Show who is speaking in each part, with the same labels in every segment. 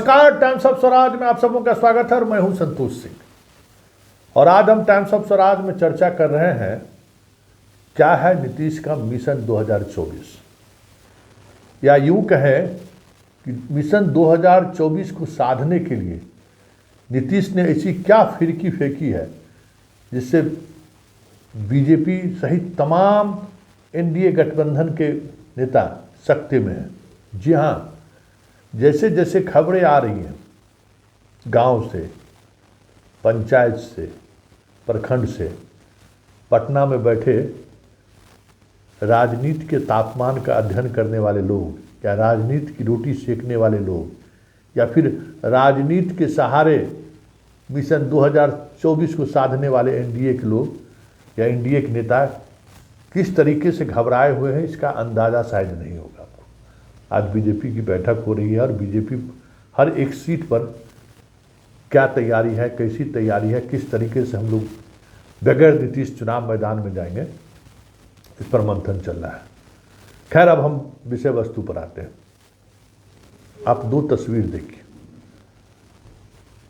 Speaker 1: नमस्कार, times of Swaraj में आप सबों का स्वागत है और मैं हूं संतोष सिंह। और आज हम टाइम्स ऑफ स्वराज में चर्चा कर रहे हैं क्या है नीतीश का मिशन 2024, या यूं कहें कि मिशन 2024 को साधने के लिए नीतीश ने ऐसी क्या फिरकी फेंकी है जिससे बीजेपी सहित तमाम एनडीए गठबंधन के नेता सत्ते में हैं। जी हाँ, जैसे जैसे खबरें आ रही हैं गांव से, पंचायत से, प्रखंड से, पटना में बैठे राजनीति के तापमान का अध्ययन करने वाले लोग या राजनीति की रोटी सेकने वाले लोग या फिर राजनीति के सहारे मिशन 2024 को साधने वाले एनडीए के लोग या एनडीए के नेता किस तरीके से घबराए हुए हैं, इसका अंदाज़ा शायद नहीं होगा। आज बीजेपी की बैठक हो रही है और बीजेपी हर एक सीट पर क्या तैयारी है, कैसी तैयारी है, किस तरीके से हम लोग बगैर नीतीश चुनाव मैदान में जाएंगे, इस पर मंथन चल रहा है। खैर, अब हम विषय वस्तु पर आते हैं। आप दो तस्वीर देखिए।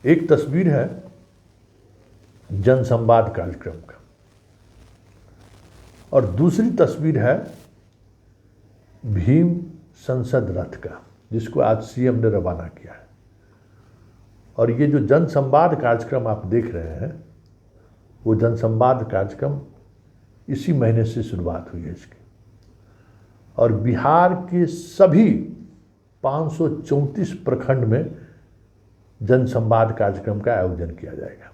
Speaker 1: एक तस्वीर है जनसंवाद कार्यक्रम का और दूसरी तस्वीर है भीम संसद रथ का, जिसको आज सीएम ने रवाना किया है। और ये जो जनसंवाद कार्यक्रम आप देख रहे हैं, वो जनसंवाद कार्यक्रम इसी महीने से शुरुआत हुई है इसकी, और बिहार के सभी 534 प्रखंड में जनसंवाद कार्यक्रम का आयोजन किया जाएगा।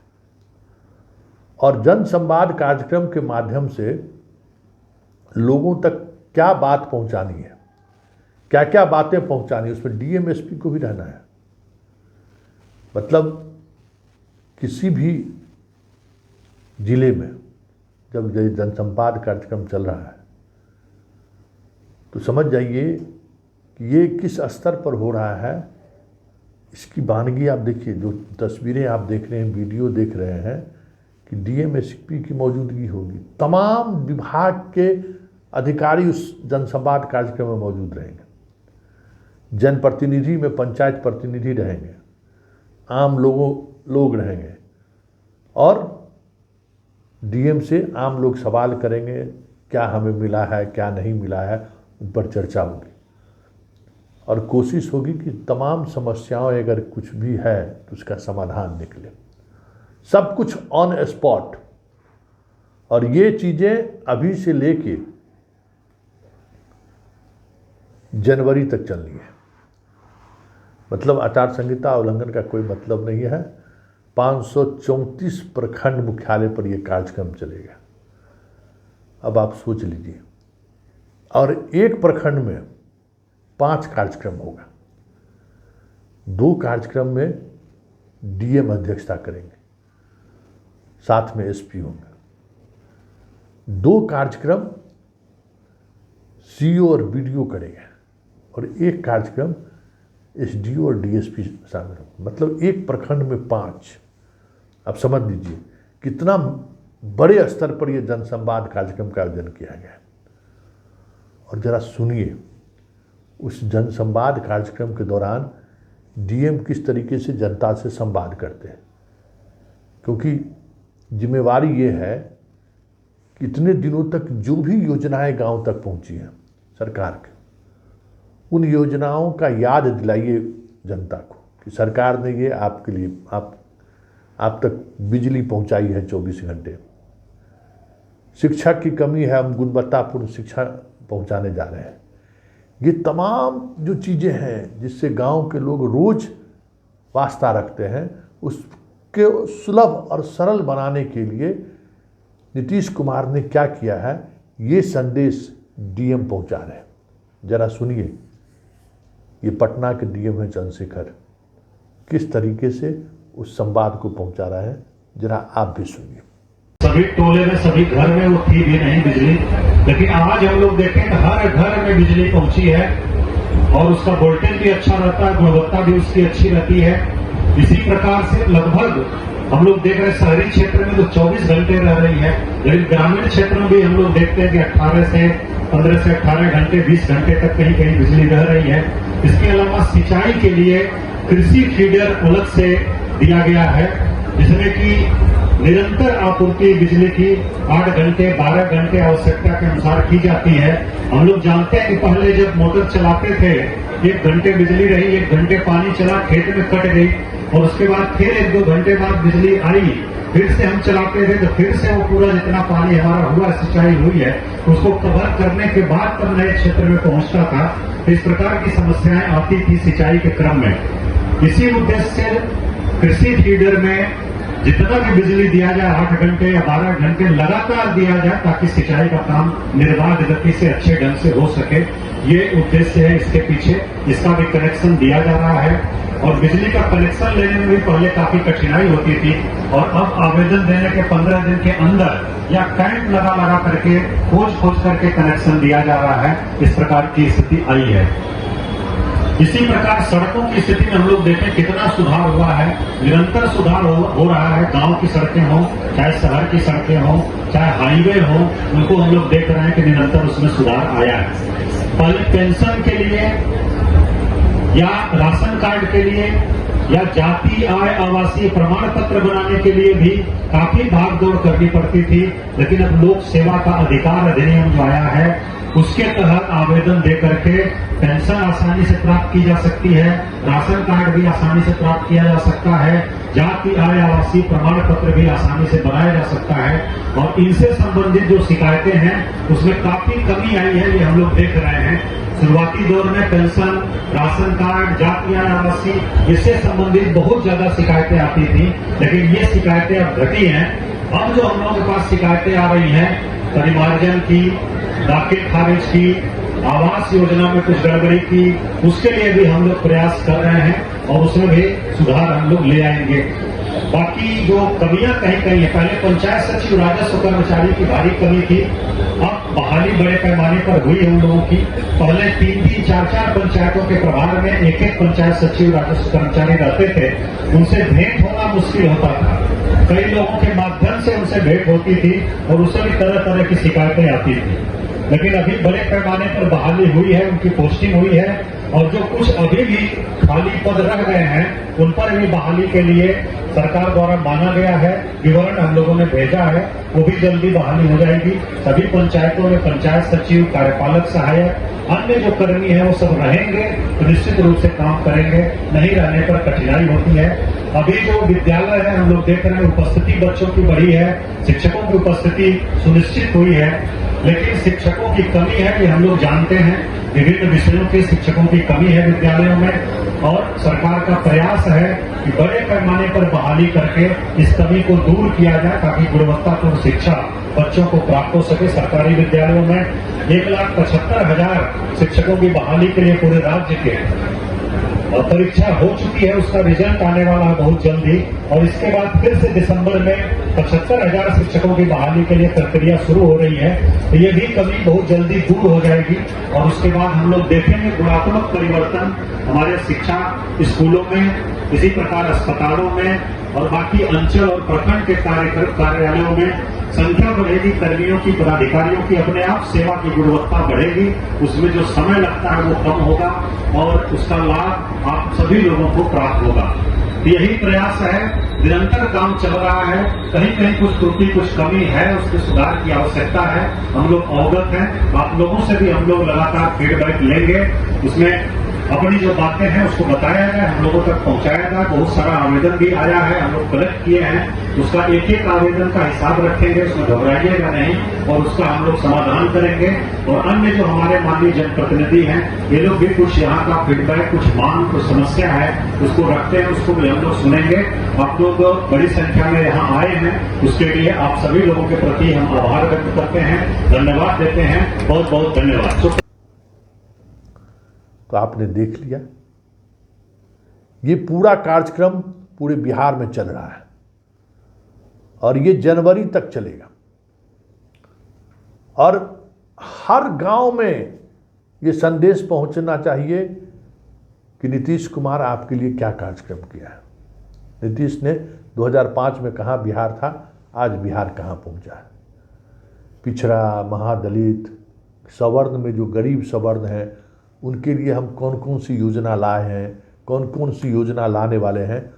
Speaker 1: और जनसंवाद कार्यक्रम के माध्यम से लोगों तक क्या बात पहुंचानी है, क्या क्या बातें पहुंचानी, उसमें डीएम एसपी को भी रहना है। मतलब किसी भी जिले में जब ये जनसंवाद कार्यक्रम चल रहा है तो समझ जाइए कि ये किस स्तर पर हो रहा है। इसकी वानगी आप देखिए, जो तस्वीरें आप देख रहे हैं, वीडियो देख रहे हैं कि डीएम एसपी की मौजूदगी होगी, तमाम विभाग के अधिकारी उस जनसंवाद कार्यक्रम में मौजूद रहेंगे। जनप्रतिनिधि में पंचायत प्रतिनिधि रहेंगे, आम लोग रहेंगे और डीएम से आम लोग सवाल करेंगे, क्या हमें मिला है, क्या नहीं मिला है, उन पर चर्चा होगी। और कोशिश होगी कि तमाम समस्याओं अगर कुछ भी है तो उसका समाधान निकले, सब कुछ ऑन स्पॉट। और ये चीज़ें अभी से लेके जनवरी तक चलनी है। मतलब आचार संहिता उल्लंघन का कोई मतलब नहीं है। 534 प्रखंड मुख्यालय पर यह कार्यक्रम चलेगा। अब आप सोच लीजिए, और एक प्रखंड में 5 कार्यक्रम होगा। 2 कार्यक्रम में डीएम अध्यक्षता करेंगे, साथ में एसपी होंगे। 2 कार्यक्रम सीओ और बीडीओ करेंगे और एक कार्यक्रम एसडीओ और डीएसपी शामिल होंगे। मतलब एक प्रखंड में 5। आप समझ लीजिए कितना बड़े स्तर पर यह जनसंवाद कार्यक्रम का आयोजन किया गया है। और जरा सुनिए, उस जनसंवाद कार्यक्रम के दौरान डीएम किस तरीके से जनता से संवाद करते हैं, क्योंकि जिम्मेवारी ये है कि इतने दिनों तक जो भी योजनाएं गांव तक पहुंची हैं सरकार के, उन योजनाओं का याद दिलाइए जनता को कि सरकार ने ये आपके लिए आप तक बिजली पहुंचाई है 24 घंटे। शिक्षा की कमी है, हम गुणवत्तापूर्ण शिक्षा पहुंचाने जा रहे हैं। ये तमाम जो चीज़ें हैं जिससे गांव के लोग रोज़ वास्ता रखते हैं, उसके सुलभ और सरल बनाने के लिए नीतीश कुमार ने क्या किया है, ये संदेश डीएम पहुंचा रहे हैं। जरा सुनिए, ये पटना के डीएम है चंद्रशेखर, किस तरीके से उस संवाद को पहुंचा रहा है, जरा आप भी सुनिए।
Speaker 2: सभी टोले में, सभी घर में वो थी भी नहीं बिजली, लेकिन आज हम लोग देखें तो हर घर में बिजली पहुंची है और उसका वोल्टेज भी अच्छा रहता है, गुणवत्ता भी उसकी अच्छी रहती है। इसी प्रकार से लगभग हम लोग देख रहे हैं शहरी क्षेत्र में तो 24 घंटे रह रही है, लेकिन ग्रामीण क्षेत्र में भी हम लोग देखते हैं कि 18 से 15 से 18 घंटे 20 घंटे तक कहीं कहीं बिजली रह रही है। इसके अलावा सिंचाई के लिए कृषि फीडर अलग से दिया गया है, जिसमें कि निरंतर आपूर्ति बिजली की 8 घंटे 12 घंटे आवश्यकता के अनुसार की जाती है। हम लोग जानते हैं कि पहले जब मोटर चलाते थे 1 घंटे बिजली रही, 1 घंटे पानी चला, खेत में कट गई और उसके बाद फिर 1-2 घंटे बाद बिजली आई, फिर से हम चलाते थे तो फिर से वो पूरा जितना पानी हमारा हुआ सिंचाई हुई है उसको कवर करने के बाद तब नए क्षेत्र में पहुंचता था। तो इस प्रकार की समस्याएं आती थी सिंचाई के क्रम में। इसी उद्देश्य से कृषि फीडर में जितना भी बिजली दिया जाए 8 घंटे या 12 घंटे लगातार दिया जाए ताकि सिंचाई का काम निर्बाध गति से अच्छे ढंग से हो सके, ये उद्देश्य है इसके पीछे। इसका भी कनेक्शन दिया जा रहा है और बिजली का कनेक्शन लेने में भी पहले काफी कठिनाई होती थी और अब आवेदन देने के 15 दिन के अंदर या कैंप लगा करके खोज करके कनेक्शन दिया जा रहा है। इस प्रकार की स्थिति आई है। इसी प्रकार सड़कों की स्थिति में हम लोग देखें कितना सुधार हुआ है, निरंतर सुधार हो रहा है। गांव की सड़कें हों चाहे शहर की सड़कें हों चाहे हाईवे हो, उनको हम लोग देख रहे हैं कि निरंतर उसमें सुधार आया है। पहले पेंशन के लिए या राशन कार्ड के लिए या जाति आय आवासीय प्रमाण पत्र बनाने के लिए भी काफी भागदौड़ करनी पड़ती थी, लेकिन अब लोक सेवा का अधिकार अधिनियम जो आया है उसके तहत आवेदन दे करके पेंशन आसानी से प्राप्त की जा सकती है, राशन कार्ड भी आसानी से प्राप्त किया जा सकता है, जाति आय आवासीय प्रमाण पत्र भी आसानी से बनाया जा सकता है और इनसे संबंधित जो शिकायतें हैं उसमें काफी कमी आई है, ये हम लोग देख रहे हैं। शुरुआती दौर में पेंशन, राशन कार्ड, जाति आय आवासीय इससे संबंधित बहुत ज्यादा शिकायतें आती थी, लेकिन ये शिकायतें अब घटी हैं। अब जो हम लोगों के पास शिकायतें आ रही हैं परिमार्जन की, दाखिल खारिज की, आवास योजना में कुछ गड़बड़ी की, उसके लिए भी हम लोग प्रयास कर रहे हैं और उसमें भी सुधार हम लोग ले आएंगे। बाकी जो कमियां कहीं कहीं है, पहले पंचायत सचिव राजस्व कर्मचारी की भारी कमी थी, अब बहाली बड़े पैमाने पर हुई है उन लोगों की। पहले 3-3, 4-4 पंचायतों के प्रभार में एक पंचायत सचिव राजस्व कर्मचारी रहते थे, उनसे भेंट होना मुश्किल होता था। कई लोगों के माध्यम से उनसे भेंट होती थी और उससे भी तरह तरह की शिकायतें आती थी, लेकिन अभी बड़े पैमाने पर बहाली हुई है, उनकी पोस्टिंग हुई है और जो कुछ अभी भी खाली पद रह गए हैं उन पर भी बहाली के लिए सरकार द्वारा माना गया है, विवरण हम लोगों ने भेजा है, वो भी जल्दी बहाली हो जाएगी। सभी पंचायतों में पंचायत सचिव, कार्यपालक सहायक, अन्य जो कर्मी हैं वो सब रहेंगे तो निश्चित रूप से काम करेंगे, नहीं रहने पर कठिनाई होती है। अभी जो विद्यालय है हम लोग देख रहे हैं उपस्थिति बच्चों की बढ़ी है, शिक्षकों की उपस्थिति सुनिश्चित हुई है, लेकिन शिक्षकों की कमी है ये हम लोग जानते हैं। विभिन्न विषयों के शिक्षकों की कमी है विद्यालयों में और सरकार का प्रयास है कि बड़े पैमाने पर बहाली करके इस कमी को दूर किया जाए ताकि गुणवत्तापूर्ण शिक्षा बच्चों को प्राप्त हो सके। सरकारी विद्यालयों में 1,75,000 शिक्षकों की बहाली के लिए पूरे राज्य के परीक्षा हो चुकी है, उसका रिजल्ट आने वाला है बहुत जल्दी और इसके बाद फिर से दिसंबर में 75,000 शिक्षकों की बहाली के लिए प्रक्रिया शुरू हो रही है। तो ये भी कमी बहुत जल्दी दूर हो जाएगी और उसके बाद हम लोग देखेंगे गुणात्मक परिवर्तन हमारे शिक्षा स्कूलों में, इसी प्रकार अस्पतालों में और बाकी अंचल और प्रखंड के कार्यालयों में संख्या बढ़ेगी, कर्मियों की, पदाधिकारियों की, अपने आप सेवा की गुणवत्ता बढ़ेगी, उसमें जो समय लगता है वो कम होगा और उसका लाभ आप सभी लोगों को प्राप्त होगा। यही प्रयास है, निरंतर काम चल रहा है, कहीं कहीं कुछ त्रुटि कुछ कमी है, उसके सुधार की आवश्यकता है, हम लोग अवगत हैं। आप लोगों से भी हम लोग लगातार फीडबैक लेंगे, उसमें अपनी जो बातें हैं उसको बताया जाए, हम लोगों तक पहुंचाया जाए। बहुत सारा आवेदन भी आया है, हम लोग कलेक्ट किए हैं, उसका एक एक आवेदन का हिसाब रखेंगे, उसमें घबराइएगा नहीं और उसका हम लोग समाधान करेंगे। और अन्य जो हमारे माननीय जनप्रतिनिधि हैं ये लोग भी कुछ यहाँ का फीडबैक, कुछ मांग, कुछ समस्या है उसको रखते हैं, उसको भी हम लोग सुनेंगे। आप लोग बड़ी संख्या में यहाँ आए हैं, उसके लिए आप सभी लोगों के प्रति हम आभार व्यक्त करते हैं, धन्यवाद देते हैं, बहुत बहुत धन्यवाद।
Speaker 1: तो आपने देख लिया, ये पूरा कार्यक्रम पूरे बिहार में चल रहा है और ये जनवरी तक चलेगा और हर गांव में ये संदेश पहुंचना चाहिए कि नीतीश कुमार आपके लिए क्या कार्यक्रम किया है। नीतीश ने 2005 में कहाँ बिहार था, आज बिहार कहाँ पहुंचा है। पिछड़ा, महादलित, सवर्ण में जो गरीब सवर्ण हैं उनके लिए हम कौन कौन सी योजना लाए हैं, कौन कौन सी योजना लाने वाले हैं,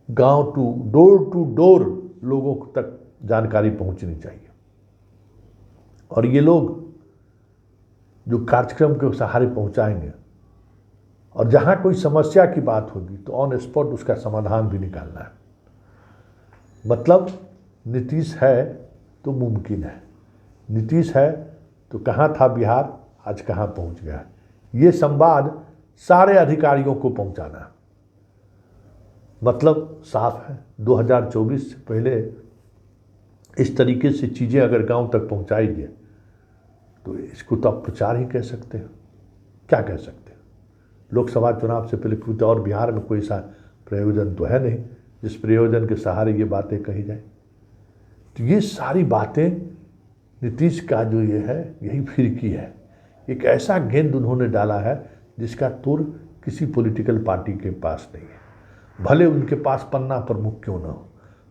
Speaker 1: गांव टू डोर लोगों तक जानकारी पहुंचनी चाहिए। और ये लोग जो कार्यक्रम के सहारे पहुंचाएंगे और जहां कोई समस्या की बात होगी तो ऑन स्पॉट उसका समाधान भी निकालना है। मतलब नीतीश है तो मुमकिन है, नीतीश है तो कहाँ था बिहार, आज कहाँ पहुंच गया। ये संवाद सारे अधिकारियों को पहुंचाना है। मतलब साफ है, 2024 से पहले इस तरीके से चीज़ें अगर गांव तक पहुंचाएंगे तो इसको तो आप प्रचार ही कह सकते हैं, क्या कह सकते हैं। लोकसभा चुनाव से पहले कोई और बिहार में कोई सा प्रयोजन तो है नहीं जिस प्रयोजन के सहारे ये बातें कही जाए। तो ये सारी बातें नीतीश का जो ये है यही फिरकी है। एक ऐसा गेंद उन्होंने डाला है जिसका तुर किसी पॉलिटिकल पार्टी के पास नहीं है। भले उनके पास पन्ना प्रमुख क्यों ना हो,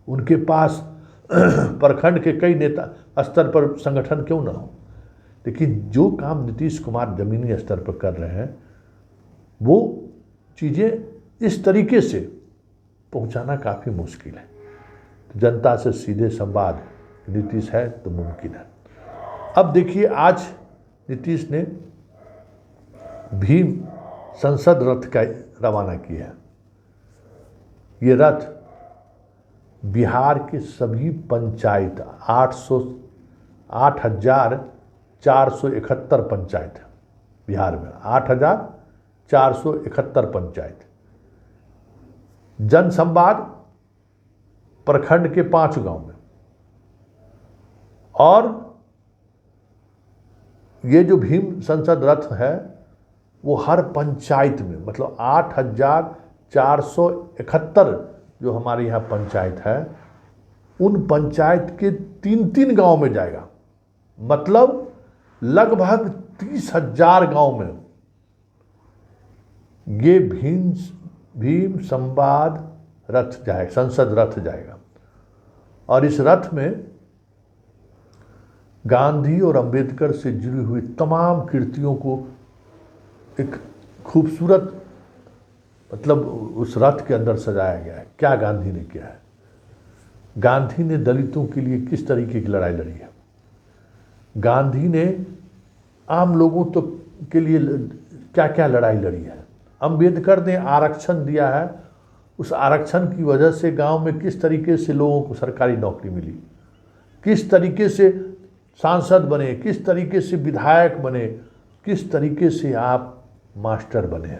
Speaker 1: उनके पास प्रखंड के कई नेता स्तर पर संगठन क्यों ना हो, लेकिन जो काम नीतीश कुमार जमीनी स्तर पर कर रहे हैं वो चीज़ें इस तरीके से पहुंचाना काफ़ी मुश्किल है। तो जनता से सीधे संवाद नीतीश है तो मुमकिन है। अब देखिए, आज नीतीश ने भीम संसद रथ का रवाना किया है। ये रथ बिहार के सभी पंचायत 8,471 पंचायत बिहार में, 8,471 पंचायत, जनसंवाद प्रखंड के 5 गांव में, और ये जो भीम संसद रथ है वो हर पंचायत में, मतलब 8,471 जो हमारे यहाँ पंचायत है उन पंचायत के 3-3 गांव में जाएगा। मतलब लगभग 30,000 गांव में ये भीम संवाद रथ जाएगा, संसद रथ जाएगा। और इस रथ में गांधी और अंबेडकर से जुड़ी हुई तमाम कृतियों को एक खूबसूरत, मतलब उस रथ के अंदर सजाया गया है। क्या गांधी ने किया है, गांधी ने दलितों के लिए किस तरीके की लड़ाई लड़ी है, गांधी ने आम लोगों तो के लिए क्या क्या लड़ाई लड़ी है, अंबेडकर ने आरक्षण दिया है, उस आरक्षण की वजह से गांव में किस तरीके से लोगों को सरकारी नौकरी मिली, किस तरीके से सांसद बने, किस तरीके से विधायक बने, किस तरीके से आप मास्टर बने।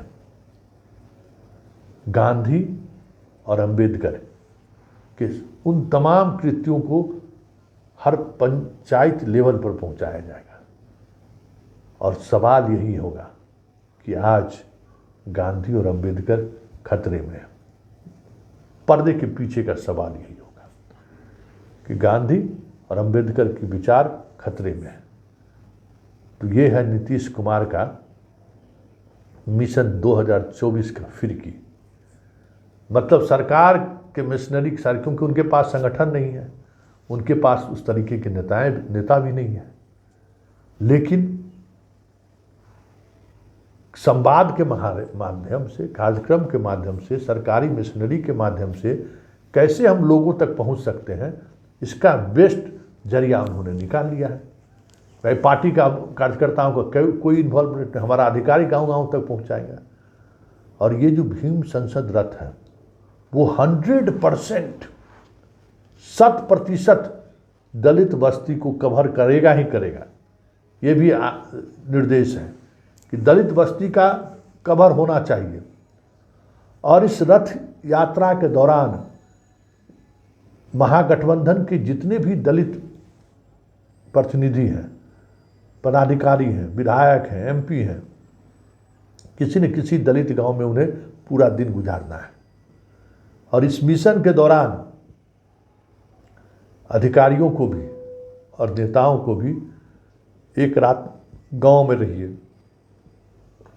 Speaker 1: गांधी और अंबेडकर के उन तमाम कृतियों को हर पंचायत लेवल पर पहुंचाया जाएगा। और सवाल यही होगा कि आज गांधी और अंबेडकर खतरे में है। पर्दे के पीछे का सवाल यही होगा कि गांधी और अंबेडकर के विचार खतरे में है। तो ये है नीतीश कुमार का मिशन 2024 का फिरकी। मतलब सरकार के मिशनरी, क्योंकि उनके पास संगठन नहीं है, उनके पास उस तरीके के नेता भी नहीं है, लेकिन संवाद के माध्यम से, कार्यक्रम के माध्यम से, सरकारी मिशनरी के माध्यम से कैसे हम लोगों तक पहुंच सकते हैं, इसका बेस्ट जरिया उन्होंने निकाल लिया है। भाई पार्टी का कार्यकर्ताओं का कोई इन्वॉल्वमेंट नहीं, हमारा अधिकारी गांव-गांव तक पहुंचाएगा। और ये जो भीम संसद रथ है वो 100%, 100% दलित बस्ती को कवर करेगा ही करेगा। ये भी निर्देश है कि दलित बस्ती का कवर होना चाहिए। और इस रथ यात्रा के दौरान महागठबंधन के जितने भी दलित प्रतिनिधि हैं, पदाधिकारी हैं, विधायक हैं, एमपी हैं, किसी न किसी दलित गांव में उन्हें पूरा दिन गुजारना है। और इस मिशन के दौरान अधिकारियों को भी और नेताओं को भी एक रात गांव में रहिए।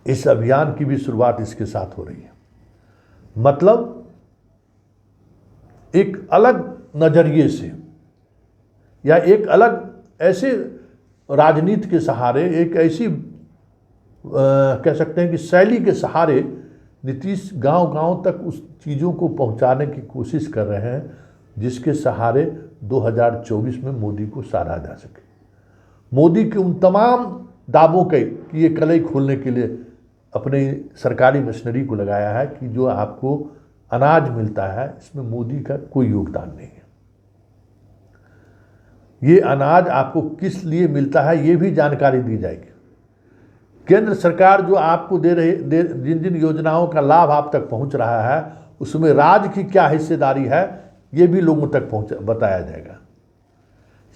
Speaker 1: इस अभियान की भी शुरुआत इसके साथ हो रही है। मतलब एक अलग नज़रिए से या एक अलग ऐसे राजनीति के सहारे, एक ऐसी कह सकते हैं कि शैली के सहारे नीतीश गांव-गांव तक उस चीज़ों को पहुंचाने की कोशिश कर रहे हैं जिसके सहारे 2024 में मोदी को सराहा जा सके। मोदी के उन तमाम दावों के कि ये कलई खोलने के लिए अपने सरकारी मशीनरी को लगाया है कि जो आपको अनाज मिलता है इसमें मोदी का कोई योगदान नहीं है। ये अनाज आपको किस लिए मिलता है ये भी जानकारी दी जाएगी। केंद्र सरकार जो आपको जिन जिन योजनाओं का लाभ आप तक पहुंच रहा है उसमें राज्य की क्या हिस्सेदारी है ये भी लोगों तक बताया जाएगा।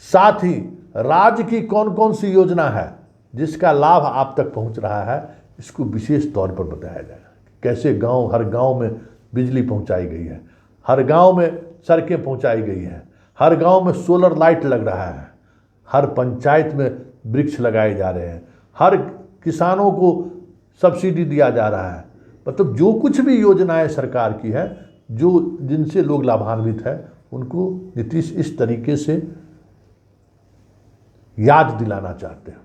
Speaker 1: साथ ही राज्य की कौन कौन सी योजना है जिसका लाभ आप तक पहुंच रहा है इसको विशेष तौर पर बताया जाएगा। कैसे हर गांव में बिजली पहुंचाई गई है, हर गांव में सड़कें पहुंचाई गई हैं, हर गांव में सोलर लाइट लग रहा है, हर पंचायत में वृक्ष लगाए जा रहे हैं, हर किसानों को सब्सिडी दिया जा रहा है। मतलब जो कुछ भी योजनाएं सरकार की है जो जिनसे लोग लाभान्वित है उनको नीतीश इस तरीके से याद दिलाना चाहते हैं,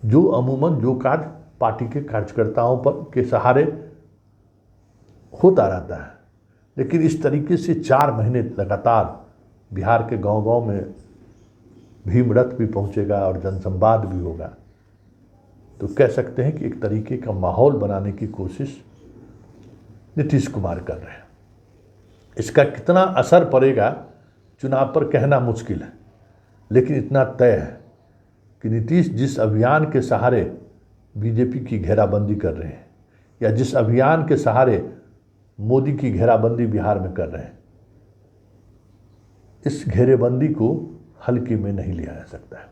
Speaker 1: जो अमूमन जो कार्य पार्टी के कार्यकर्ताओं पर के सहारे होता रहता है। लेकिन इस तरीके से 4 महीने लगातार बिहार के गांव-गांव में भीम रथ भी पहुंचेगा और जनसंवाद भी होगा, तो कह सकते हैं कि एक तरीके का माहौल बनाने की कोशिश नीतीश कुमार कर रहे हैं। इसका कितना असर पड़ेगा चुनाव पर कहना मुश्किल है, लेकिन इतना तय है कि नीतीश जिस अभियान के सहारे बीजेपी की घेराबंदी कर रहे हैं या जिस अभियान के सहारे मोदी की घेराबंदी बिहार में कर रहे हैं, इस घेरेबंदी को हल्के में नहीं लिया जा सकता है।